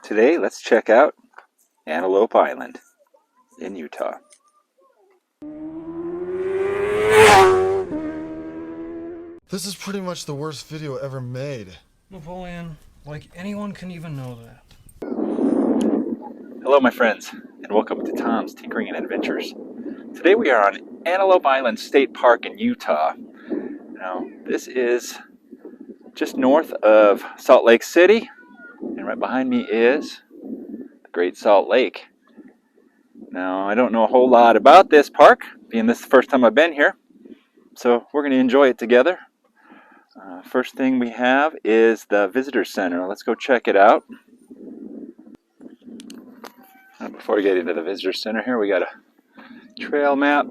Today, let's check out Antelope Island in Utah. This is pretty much the worst video ever made. Napoleon, like anyone can even know that. Hello my friends, and welcome to Tom's Tinkering and Adventures. Today we are on Antelope Island State Park in Utah. Now, this is just north of Salt Lake City, and right behind me is the Great Salt Lake. Now, I don't know a whole lot about this park, being this is the first time I've been here, so we're going to enjoy it together. First thing we have is the Visitor Center. Let's go check it out. Before we get into the Visitor Center here, we got a trail map.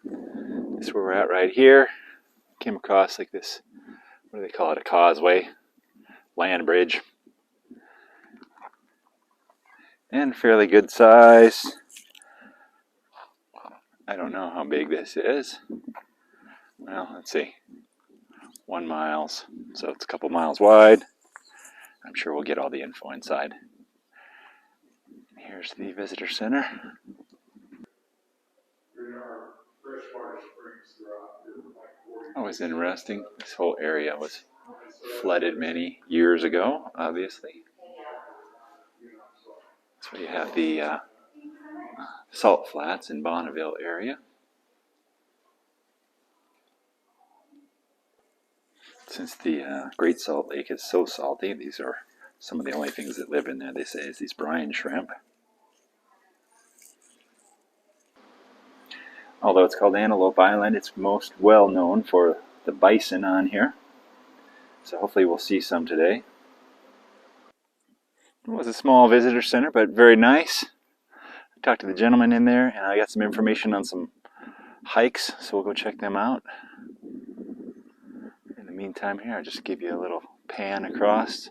This is where we're at right here. Came across like this, what do they call it, a causeway, land bridge. And fairly good size. I don't know how big this is. Well, let's see. 1 mile, so it's a couple miles wide. I'm sure we'll get all the info inside. Here's the visitor center. Always interesting. This whole area was flooded many years ago, obviously. So you have the salt flats in Bonneville area. Since the Great Salt Lake is so salty, these are some of the only things that live in there, they say, is these brine shrimp. Although it's called Antelope Island, it's most well known for the bison on here. So hopefully we'll see some today. It was a small visitor center, but very nice. I talked to the gentleman in there, and I got some information on some hikes, so we'll go check them out. In the meantime here, I'll just give you a little pan across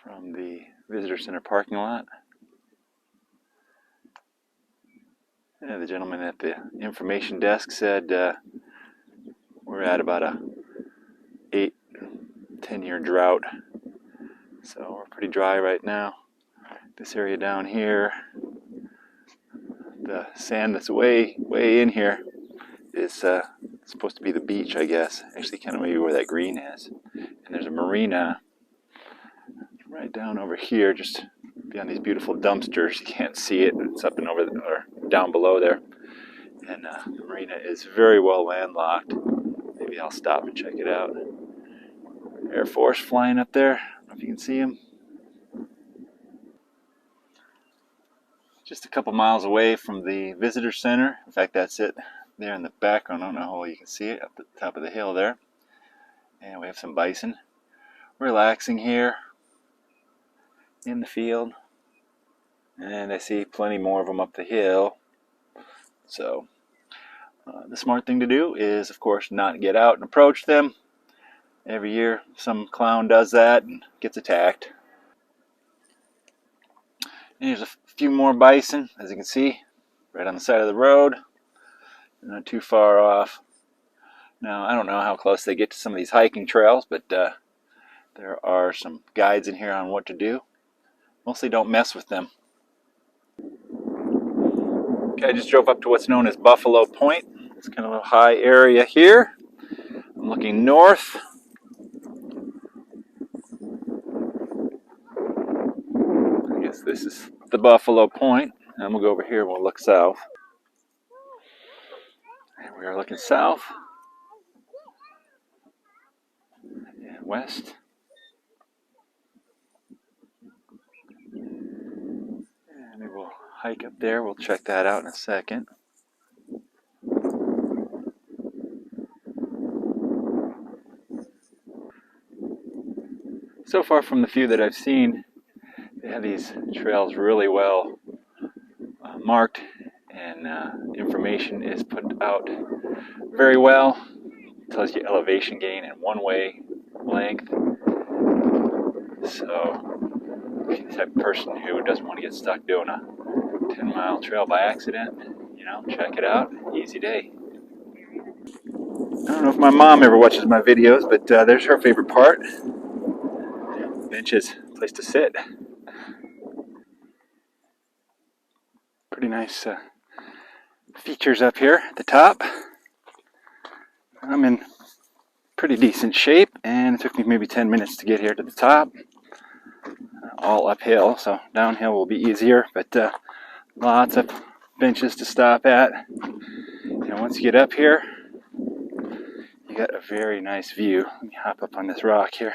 from the visitor center parking lot. Yeah, the gentleman at the information desk said we're at about a 8-10 year drought, so we're pretty dry right now. This area down here, the sand that's way in here is supposed to be the beach, I guess. Actually, kind of maybe where that green is. And there's a marina right down over here, just beyond these beautiful dumpsters. You can't see it; it's up and over or down below there. And the marina is very well landlocked. Maybe I'll stop and check it out. Air Force flying up there. I don't know if you can see them. Just a couple miles away from the visitor center. In fact, that's it there in the background. I don't know how well you can see it up at the top of the hill there. And we have some bison relaxing here in the field. And I see plenty more of them up the hill. So the smart thing to do is, of course, not get out and approach them. Every year some clown does that and gets attacked. And here's a few more bison, as you can see, right on the side of the road. Not too far off. Now, I don't know how close they get to some of these hiking trails, but there are some guides in here on what to do. Mostly don't mess with them. Okay, I just drove up to what's known as Buffalo Point. It's kind of a high area here. I'm looking north. I guess this is the Buffalo Point. And we'll go over here and we'll look south. And we are looking south and west. And maybe we'll hike up there. We'll check that out in a second. So far from the few that I've seen, they have these trails really well marked, and information is put out very well. It tells you elevation gain and one-way length. So if you're the type of person who doesn't want to get stuck doing a 10-mile trail by accident, check it out. Easy day. I don't know if my mom ever watches my videos, but there's her favorite part. benches, place to sit. Pretty nice features up here at the top. I'm in pretty decent shape, and it took me maybe 10 minutes to get here to the top. All uphill, so downhill will be easier, but lots of benches to stop at. And once you get up here, you got a very nice view. Let me hop up on this rock here.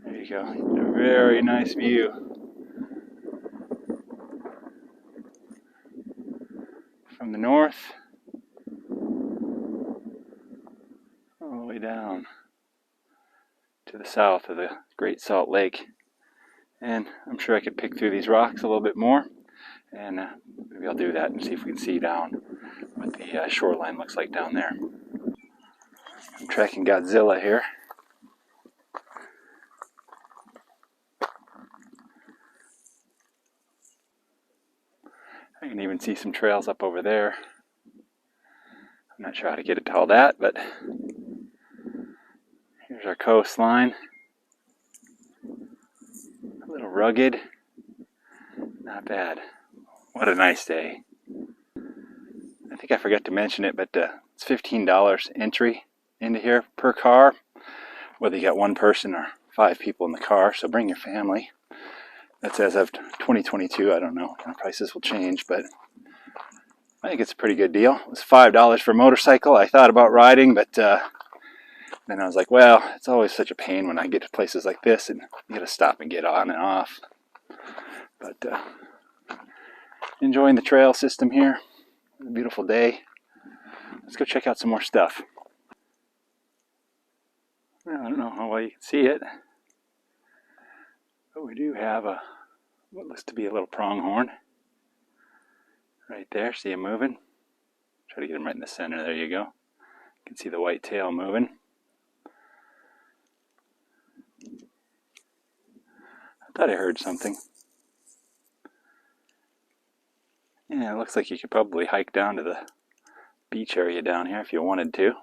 There you go. A very nice view from the north all the way down to the south of the Great Salt Lake. And I'm sure I could pick through these rocks a little bit more, and maybe I'll do that and see if we can see down what the shoreline looks like down there. I'm tracking Godzilla here. I can even see some trails up over there. I'm not sure how to get it to all that, but here's our coastline. A little rugged. Not bad. What a nice day. I think I forgot to mention it, but it's $15 entry into here per car, whether you got one person or 5 people in the car, so bring your family. That's as of 2022. I don't know. Prices will change, but I think it's a pretty good deal. It was $5 for a motorcycle. I thought about riding, but then I was like, well, it's always such a pain when I get to places like this and you gotta stop and get on and off. But enjoying the trail system here. It's a beautiful day. Let's go check out some more stuff. Well, I don't know how well you can see it, but we do have what looks to be a little pronghorn right there. See him moving? Try to get him right in the center. There you go. You can see the white tail moving. I thought I heard something. Yeah, it looks like you could probably hike down to the beach area down here if you wanted to.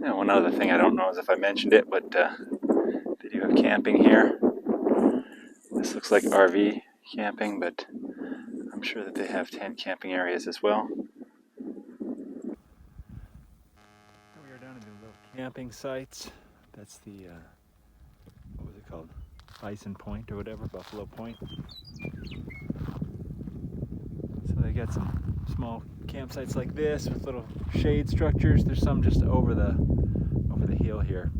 Yeah, one other thing I don't know is if I mentioned it, but they do have camping here. This looks like RV camping, but I'm sure that they have tent camping areas as well. We are down in the little camping sites. That's the, what was it called? Bison Point or whatever, Buffalo Point. So they got some small campsites like this with little shade structures. There's some just over the hill here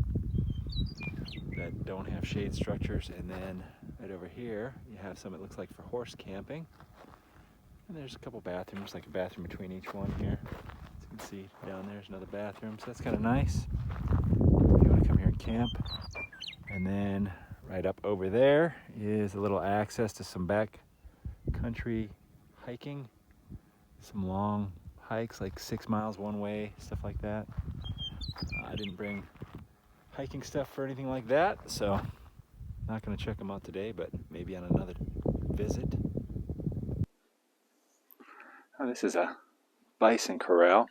that don't have shade structures, and then right over here you have some, it looks like, for horse camping. And there's a couple bathrooms, like a bathroom between each one here. As you can see down there's another bathroom, so that's kind of nice if you want to come here and camp. And then right up over there is a little access to some back country hiking, some long hikes, like 6 miles one way, stuff like that. I didn't bring hiking stuff for anything like that, so not going to check them out today, but maybe on another visit. Oh, this is a bison corral.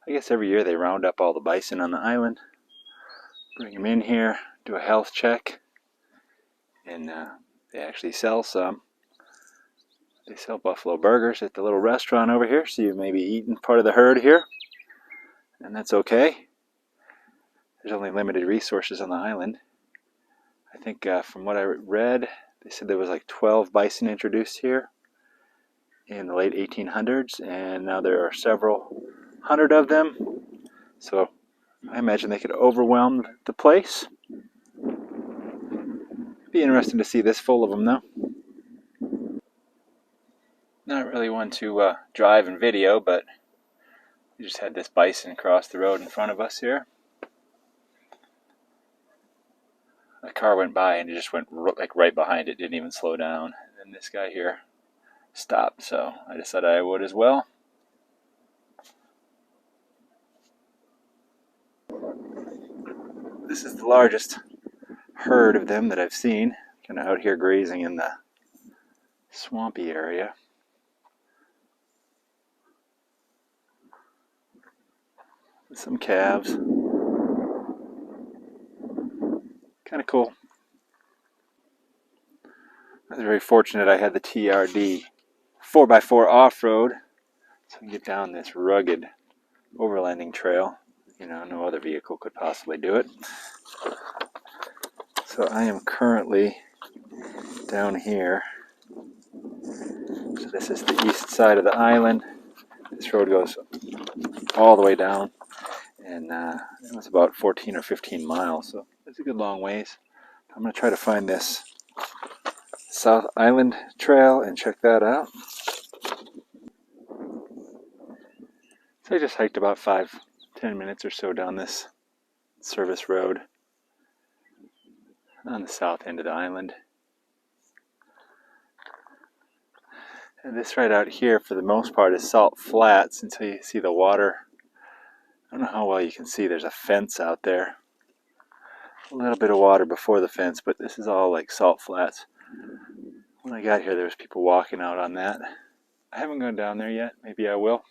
I guess every year they round up all the bison on the island, bring them in here, do a health check, and they actually sell some. They sell buffalo burgers at the little restaurant over here, so you may be eating part of the herd here, and that's okay. There's only limited resources on the island. I think from what I read, they said there was like 12 bison introduced here in the late 1800s, and now there are several hundred of them. So I imagine they could overwhelm the place. Be interesting to see this full of them, though. Not really one to drive and video, but we just had this bison cross the road in front of us here. A car went by and it just went like right behind it, didn't even slow down. And this guy here stopped, so I decided I would as well. This is the largest herd of them that I've seen, kind of out here grazing in the swampy area. Some calves. Kind of cool. I was very fortunate I had the TRD 4x4 off-road, so I can get down this rugged overlanding trail. You know, no other vehicle could possibly do it. So I am currently down here. So this is the east side of the island. This road goes all the way down, and it was about 14 or 15 miles, so it's a good long ways. I'm going to try to find this South Island Trail and check that out. So I just hiked about 5-10 minutes or so down this service road on the south end of the island. And this right out here, for the most part, is salt flats until you see the water. I don't know how well you can see, there's a fence out there. A little bit of water before the fence, but this is all like salt flats. When I got here, there was people walking out on that. I haven't gone down there yet. Maybe I will.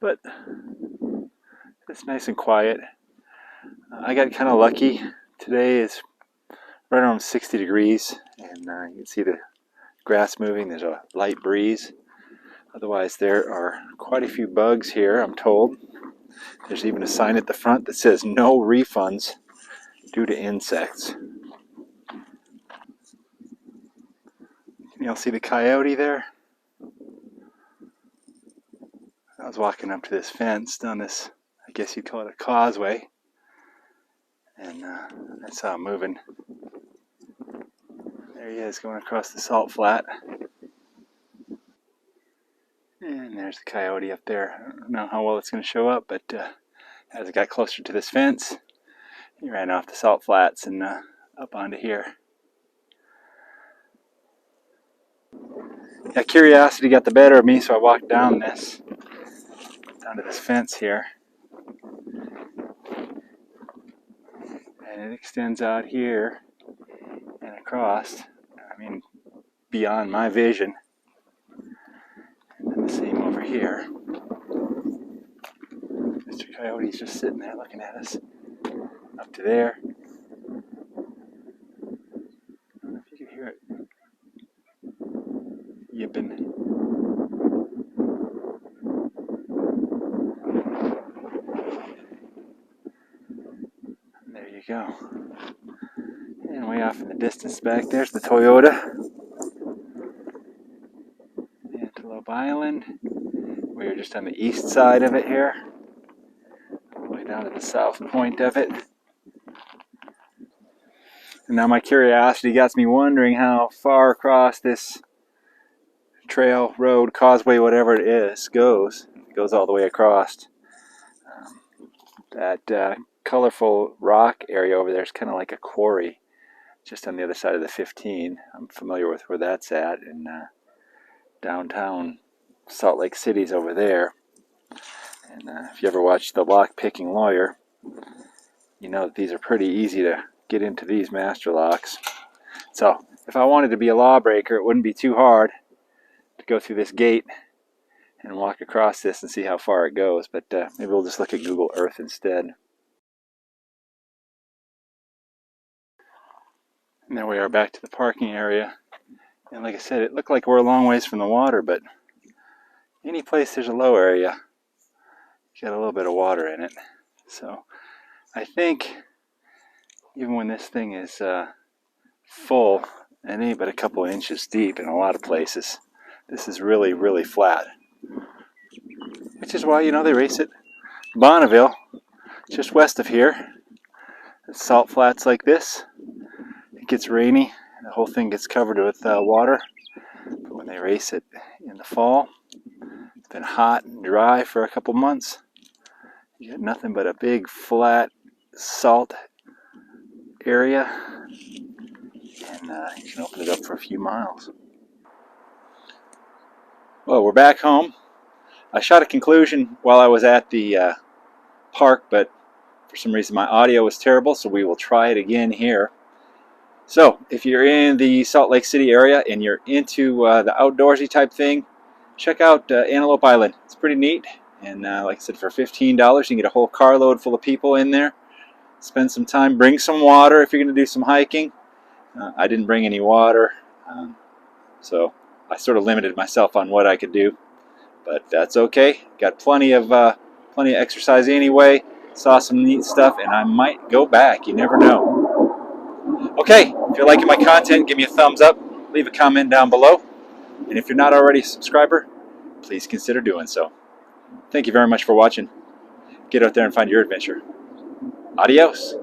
But it's nice and quiet. I got kind of lucky. Today is right around 60 degrees, and you can see the grass moving. There's a light breeze. Otherwise, there are quite a few bugs here, I'm told. There's even a sign at the front that says no refunds due to insects. Can y'all see the coyote there? I was walking up to this fence down this, I guess you'd call it a causeway, and I saw him moving. There he is, going across the salt flat. And there's the coyote up there. I don't know how well it's going to show up, but as I got closer to this fence, he ran off the salt flats and up onto here. Yeah, curiosity got the better of me, so I walked down to this fence here. And it extends out here and across. I mean, beyond my vision. And then the same over here. Mr. Coyote's just sitting there looking at us. Up to there. I don't know if you can hear it yipping. And there you go. And way off in the distance back there's the Toyota. Antelope Island. We are just on the east side of it here. All the way down to the south point of it. And now my curiosity got me wondering how far across this trail, road, causeway, whatever it is, goes. It goes all the way across. That colorful rock area over there is kind of like a quarry, just on the other side of the 15. I'm familiar with where that's at, and downtown Salt Lake City's over there. And if you ever watched The Lock-Picking Lawyer, you know that these are pretty easy to get into these master locks. So if I wanted to be a lawbreaker, it wouldn't be too hard to go through this gate and walk across this and see how far it goes. But maybe we'll just look at Google Earth instead. And there we are back to the parking area. And like I said, it looked like we're a long ways from the water, but any place there's a low area, you got a little bit of water in it. So I think even when this thing is full, it ain't but a couple inches deep in a lot of places. This is really, really flat. Which is why, you know, they race at Bonneville, just west of here. It's salt flats like this. It gets rainy, the whole thing gets covered with water. But when they race it in the fall, it's been hot and dry for a couple months. You got nothing but a big, flat, salt area. And you can open it up for a few miles. Well, we're back home. I shot a conclusion while I was at the park, but for some reason my audio was terrible, so we will try it again here. So, if you're in the Salt Lake City area and you're into the outdoorsy type thing, check out Antelope Island. It's pretty neat. And like I said, for $15, you can get a whole carload full of people in there. Spend some time. Bring some water if you're going to do some hiking. I didn't bring any water, so I sort of limited myself on what I could do. But that's okay. Got plenty of exercise anyway. Saw some neat stuff, and I might go back. You never know. Okay, if you're liking my content, give me a thumbs up. Leave a comment down below. And if you're not already a subscriber, please consider doing so. Thank you very much for watching. Get out there and find your adventure. Adios.